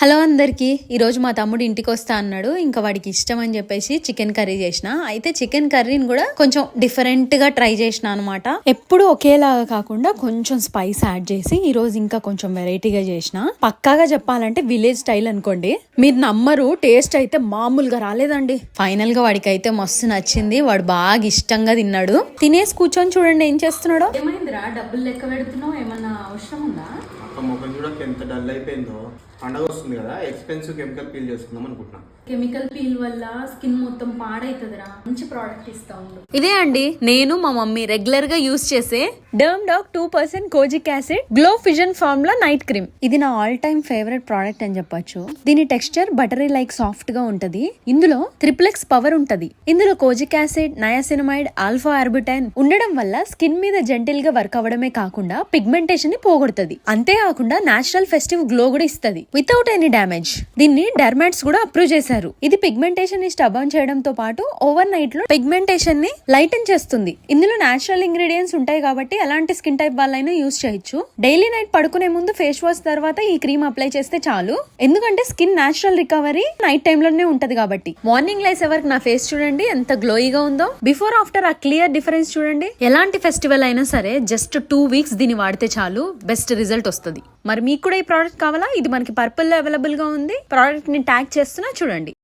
Hello అందరికి ఈరోజు మా తమ్ముడు ఇంటికి వస్తా అన్నాడు. ఇంకా వాడికి ఇష్టం అని చెప్పేసి చికెన్ కర్రీ చేసిన. అయితే చికెన్ కర్రీని కూడా కొంచెం డిఫరెంట్ గా ట్రై చేసిన అనమాట. ఎప్పుడు ఒకేలాగా కాకుండా కొంచెం స్పైస్ యాడ్ చేసి ఈ రోజు ఇంకా కొంచెం వెరైటీగా చేసిన. పక్కాగా చెప్పాలంటే విలేజ్ స్టైల్ అనుకోండి. మీరు నమ్మరు, టేస్ట్ అయితే మామూలుగా రాలేదండి. ఫైనల్ గా వాడికి అయితే మస్తు నచ్చింది. వాడు బాగా ఇష్టంగా తిన్నాడు. తినేసి కూర్చొని చూడండి ఏం చేస్తున్నాడో. ఏమైందిరా, డబ్బులు లెక్క పెడుతున్నావు, ఏమన్నా అవసరం ఉందా? మొబైల్ కూడా ఎంత డల్ అయిపోయిందో. పండగ వస్తుంది కదా, ఎక్స్పెన్సివ్ కెమికల్ పీల్ చేసుకుందాం అనుకుంటున్నా. కెమికల్ పీల్ వల్ల స్కిన్ మొత్తం పాడైతుందిరా. మంచి ప్రోడక్ట్ ఇస్తా ఉండు. ఇదే అండి నేను మా మమ్మీ రెగ్యులర్ గా యూజ్ చేసే Derm Doc 2% kojic acid glow fusion formula night cream. ఇది నా ఆల్ టైమ్ ఫేవరెట్ ప్రోడక్ట్ అని చెప్పొచ్చు. దీని టెక్స్చర్ బటరీ లైక్ సాఫ్ట్ గా ఉంటది. ఇందులో ట్రిప్లెక్స్ పవర్ ఉంటది. ఇందులో కోజిక్ యాసిడ్, నయాసినమైడ్, ఆల్ఫా ఆర్బిటైన్ ఉండడం వల్ల స్కిన్ మీద జెంటిల్ గా వర్క్ అవ్వడమే కాకుండా పిగ్మెంటేషన్ ని పోగొడుతుంది. అంతేకాకుండా నేచురల్ ఫెస్టివ్ గ్లో కూడా ఇస్తుంది వితౌట్ ఎనీ డ్యామేజ్. దీన్ని డెర్మాట్స్ కూడా అప్రూవ్ చేశారు. ఇది పిగ్మెంటేషన్ ని స్టబర్న్ చేయడంతో పాటు ఓవర్ నైట్ లో పిగ్మెంటేషన్ ని లైటన్ చేస్తుంది. ఇందులో నేచురల్ ఇంగ్రీడియంట్స్ ఉంటాయి కాబట్టి ఎలాంటి స్కిన్ టైప్ వాళ్ళైనా యూజ్ చేయొచ్చు. డైలీ నైట్ పడుకునే ముందు ఫేస్ వాష్ తర్వాత ఈ క్రీమ్ అప్లై చేస్తే చాలు. ఎందుకంటే skin natural recovery night time లోనే ఉంటది కాబట్టి. మార్నింగ్ లేసే వరకు నా ఫేస్ చూడండి ఎంత గ్లోయిగా ఉందో. బిఫోర్ ఆఫ్టర్ ఆ క్లియర్ డిఫరెన్స్ చూడండి. ఎలాంటి ఫెస్టివల్ అయినా సరే జస్ట్ 2 weeks దీన్ని వాడితే చాలు, బెస్ట్ రిజల్ట్ వస్తుంది. మరి మీకు కూడా ఈ ప్రోడక్ట్ కావాలా? ఇది మనకి పర్పుల్ లో అవైలబుల్ గా ఉంది. ప్రోడక్ట్ ని ట్యాగ్ చేస్తున్నా చూడండి.